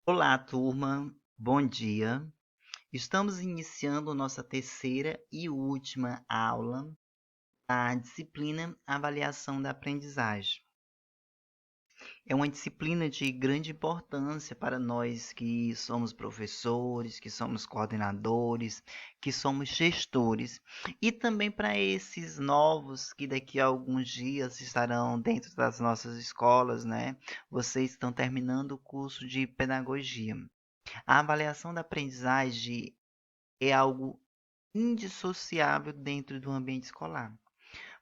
Olá, turma. Bom dia. Estamos iniciando nossa terceira e última aula da disciplina Avaliação da Aprendizagem. É uma disciplina de grande importância para nós que somos professores, que somos coordenadores, que somos gestores, e também para esses novos que daqui a alguns dias estarão dentro das nossas escolas, né? Vocês estão terminando o curso de pedagogia. A avaliação da aprendizagem é algo indissociável dentro do ambiente escolar,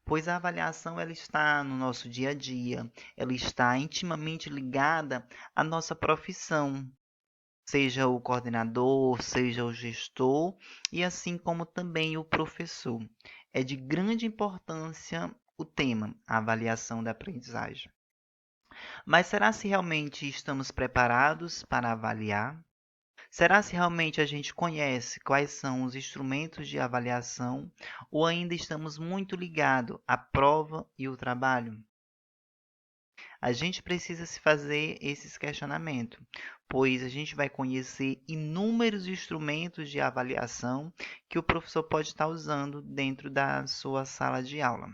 pois a avaliação ela está no nosso dia a dia, ela está intimamente ligada à nossa profissão, seja o coordenador, seja o gestor e assim como também o professor. É de grande importância o tema, a avaliação da aprendizagem. Mas será se realmente estamos preparados para avaliar? Será se realmente a gente conhece quais são os instrumentos de avaliação ou ainda estamos muito ligados à prova e o trabalho? A gente precisa se fazer esses questionamentos, pois a gente vai conhecer inúmeros instrumentos de avaliação que o professor pode estar usando dentro da sua sala de aula.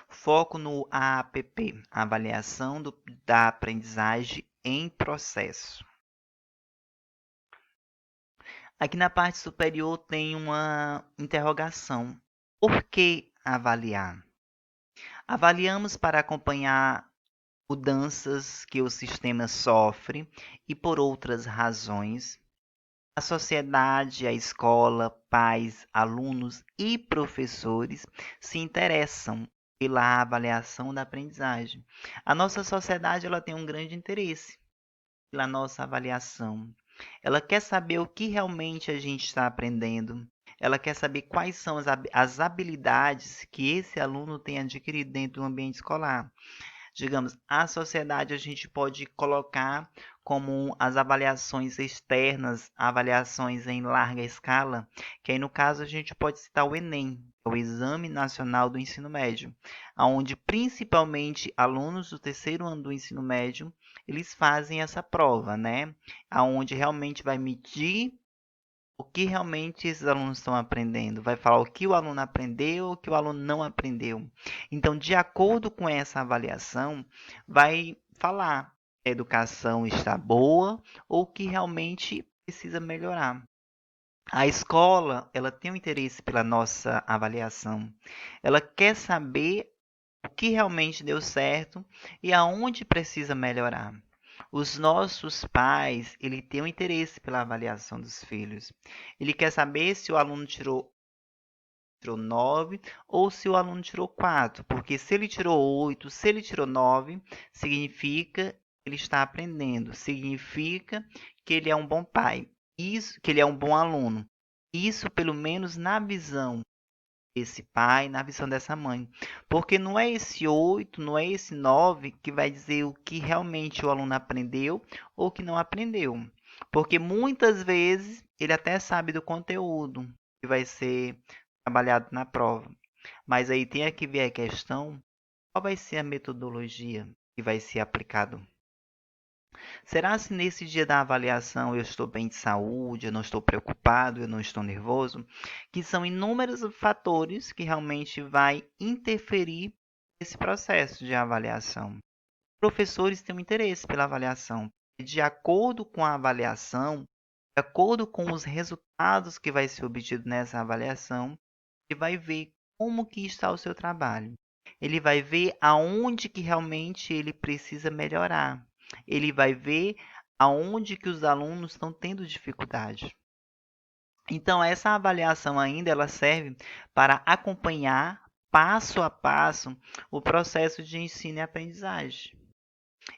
Foco no AAPP, Avaliação da Aprendizagem em Processo. Aqui na parte superior tem uma interrogação. Por que avaliar? Avaliamos para acompanhar mudanças que o sistema sofre e por outras razões. A sociedade, a escola, pais, alunos e professores se interessam pela avaliação da aprendizagem. A nossa sociedade ela tem um grande interesse pela nossa avaliação. Ela quer saber o que realmente a gente está aprendendo. Ela quer saber quais são as habilidades que esse aluno tem adquirido dentro do ambiente escolar. Digamos, a sociedade a gente pode colocar como as avaliações externas, avaliações em larga escala, que aí no caso a gente pode citar o Enem, o Exame Nacional do Ensino Médio, onde principalmente alunos do terceiro ano do ensino médio, eles fazem essa prova, né? Aonde realmente vai medir o que realmente esses alunos estão aprendendo, vai falar o que o aluno aprendeu, o que o aluno não aprendeu. Então, de acordo com essa avaliação, vai falar se a educação está boa ou que realmente precisa melhorar. A escola, ela tem um interesse pela nossa avaliação. Ela quer saber o que realmente deu certo e aonde precisa melhorar. Os nossos pais, ele tem um interesse pela avaliação dos filhos. Ele quer saber se o aluno tirou 9 ou se o aluno tirou 4, porque se ele tirou 8, se ele tirou 9, significa que ele está aprendendo, significa que ele é um bom pai, isso, que ele é um bom aluno. Isso, pelo menos na visão desse pai, na visão dessa mãe. Porque não é esse 8, não é esse 9 que vai dizer o que realmente o aluno aprendeu ou que não aprendeu. Porque muitas vezes ele até sabe do conteúdo que vai ser trabalhado na prova. Mas aí tem que ver a questão, qual vai ser a metodologia que vai ser aplicado. Será se nesse dia da avaliação eu estou bem de saúde, eu não estou preocupado, eu não estou nervoso? Que são inúmeros fatores que realmente vai interferir nesse processo de avaliação. Professores têm um interesse pela avaliação. De acordo com a avaliação, de acordo com os resultados que vai ser obtido nessa avaliação, ele vai ver como que está o seu trabalho. Ele vai ver aonde que realmente ele precisa melhorar. Ele vai ver aonde que os alunos estão tendo dificuldade. Então, essa avaliação ainda ela serve para acompanhar passo a passo o processo de ensino e aprendizagem.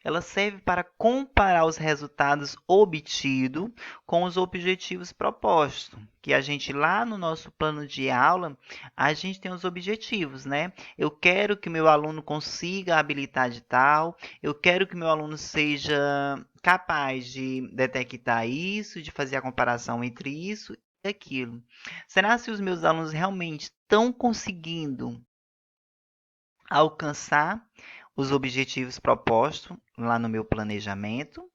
Ela serve para comparar os resultados obtidos com os objetivos propostos. Que a gente lá no nosso plano de aula, a gente tem os objetivos, né? Eu quero que meu aluno consiga a habilidade tal, eu quero que meu aluno seja capaz de detectar isso, de fazer a comparação entre isso e aquilo. Será se os meus alunos realmente estão conseguindo alcançar os objetivos propostos lá no meu planejamento?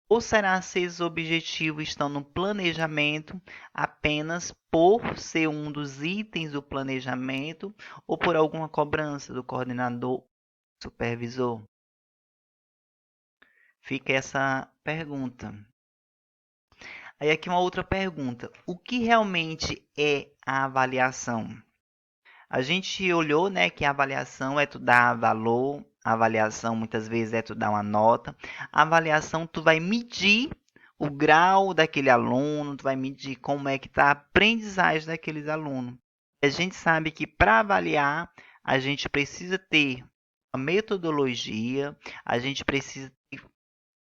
Ou será se esses objetivos estão no planejamento apenas por ser um dos itens do planejamento ou por alguma cobrança do coordenador, supervisor? Fica essa pergunta. Aí aqui uma outra pergunta. O que realmente é a avaliação? A gente olhou, né, que a avaliação é tu dar valor, a avaliação muitas vezes é tu dar uma nota. A avaliação tu vai medir o grau daquele aluno, tu vai medir como é que está a aprendizagem daqueles alunos. A gente sabe que para avaliar, a gente precisa ter uma metodologia, a gente precisa ter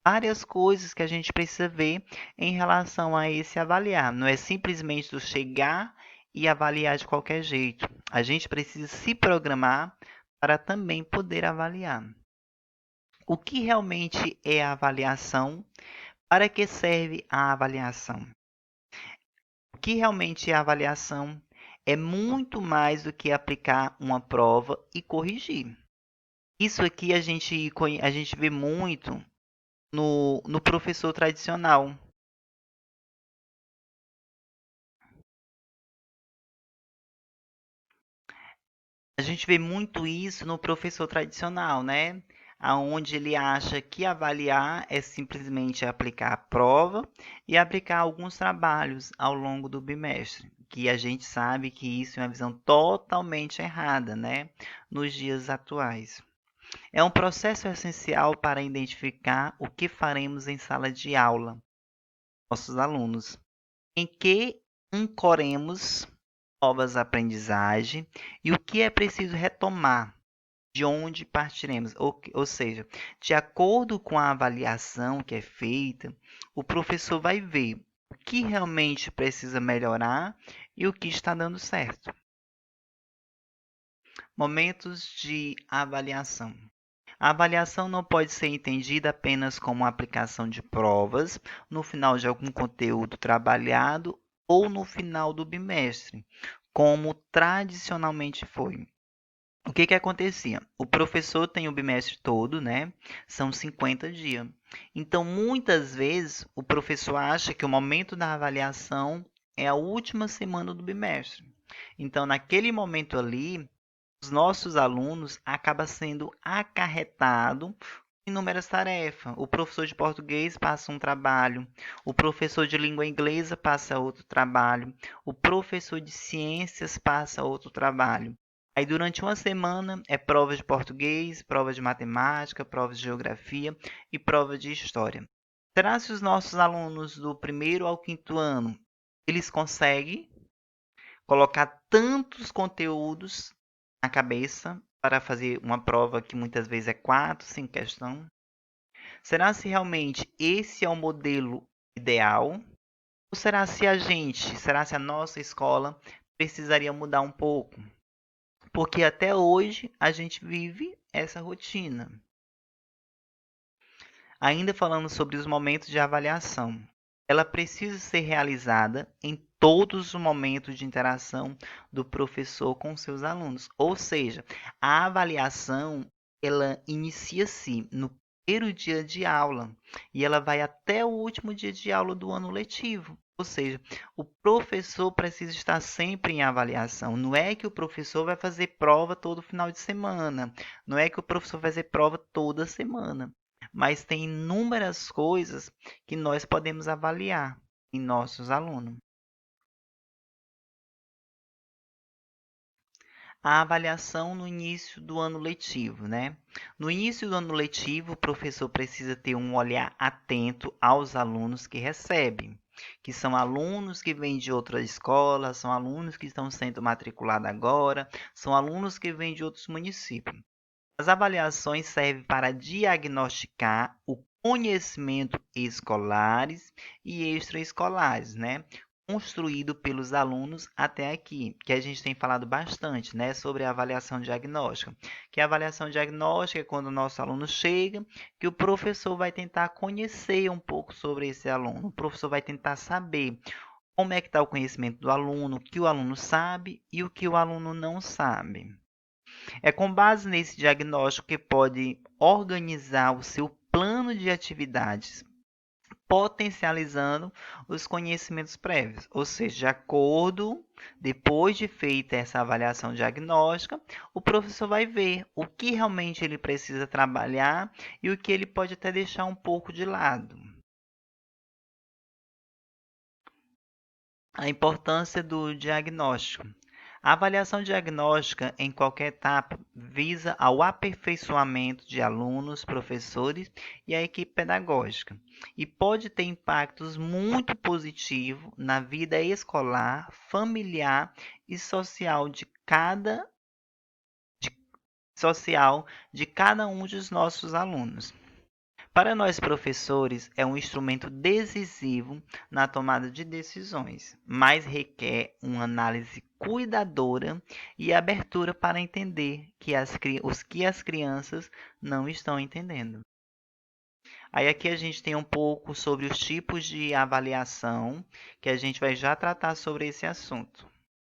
várias coisas que a gente precisa ver em relação a esse avaliar. Não é simplesmente tu chegar e avaliar de qualquer jeito. A gente precisa se programar para também poder avaliar. O que realmente é a avaliação? Para que serve a avaliação? O que realmente é a avaliação? É muito mais do que aplicar uma prova e corrigir. Isso aqui a gente vê muito no professor tradicional. A gente vê muito isso no professor tradicional, né? Aonde ele acha que avaliar é simplesmente aplicar a prova e aplicar alguns trabalhos ao longo do bimestre, que a gente sabe que isso é uma visão totalmente errada, né? Nos dias atuais. É um processo essencial para identificar o que faremos em sala de aula, nossos alunos, em que ancoremos novas aprendizagens e o que é preciso retomar, de onde partiremos. Ou seja, de acordo com a avaliação que é feita, o professor vai ver o que realmente precisa melhorar e o que está dando certo. Momentos de avaliação. A avaliação não pode ser entendida apenas como uma aplicação de provas no final de algum conteúdo trabalhado ou no final do bimestre, como tradicionalmente foi. O que que acontecia? O professor tem o bimestre todo, né? São 50 dias. Então, muitas vezes, o professor acha que o momento da avaliação é a última semana do bimestre. Então, naquele momento ali, os nossos alunos acabam sendo acarretados em inúmeras tarefas. O professor de português passa um trabalho, o professor de língua inglesa passa outro trabalho, o professor de ciências passa outro trabalho. Aí durante uma semana é prova de português, prova de matemática, prova de geografia e prova de história. Será se os nossos alunos do primeiro ao quinto ano eles conseguem colocar tantos conteúdos na cabeça para fazer uma prova que muitas vezes é 4, 5 questões? Será se realmente esse é o modelo ideal? Ou será se a nossa escola precisaria mudar um pouco? Porque até hoje a gente vive essa rotina. Ainda falando sobre os momentos de avaliação, ela precisa ser realizada em todos os momentos de interação do professor com seus alunos. Ou seja, a avaliação ela inicia-se no primeiro dia de aula e ela vai até o último dia de aula do ano letivo. Ou seja, o professor precisa estar sempre em avaliação. Não é que o professor vai fazer prova todo final de semana. Não é que o professor vai fazer prova toda semana. Mas tem inúmeras coisas que nós podemos avaliar em nossos alunos. A avaliação no início do ano letivo, né? No início do ano letivo, o professor precisa ter um olhar atento aos alunos que recebe, que são alunos que vêm de outras escolas, são alunos que estão sendo matriculados agora, são alunos que vêm de outros municípios. As avaliações servem para diagnosticar o conhecimento escolares e extraescolares, né? Construído pelos alunos até aqui, que a gente tem falado bastante, né, sobre a avaliação diagnóstica. Que a avaliação diagnóstica é quando o nosso aluno chega, que o professor vai tentar conhecer um pouco sobre esse aluno. O professor vai tentar saber como é que está o conhecimento do aluno, o que o aluno sabe e o que o aluno não sabe. É com base nesse diagnóstico que pode organizar o seu plano de atividades, potencializando os conhecimentos prévios, ou seja, de acordo, depois de feita essa avaliação diagnóstica, o professor vai ver o que realmente ele precisa trabalhar e o que ele pode até deixar um pouco de lado. A importância do diagnóstico. A avaliação diagnóstica em qualquer etapa visa ao aperfeiçoamento de alunos, professores e a equipe pedagógica e pode ter impactos muito positivos na vida escolar, familiar e social de cada um dos nossos alunos. Para nós professores, é um instrumento decisivo na tomada de decisões, mas requer uma análise cuidadora e abertura para entender os que as crianças não estão entendendo. Aí aqui a gente tem um pouco sobre os tipos de avaliação, que a gente vai já tratar sobre esse assunto.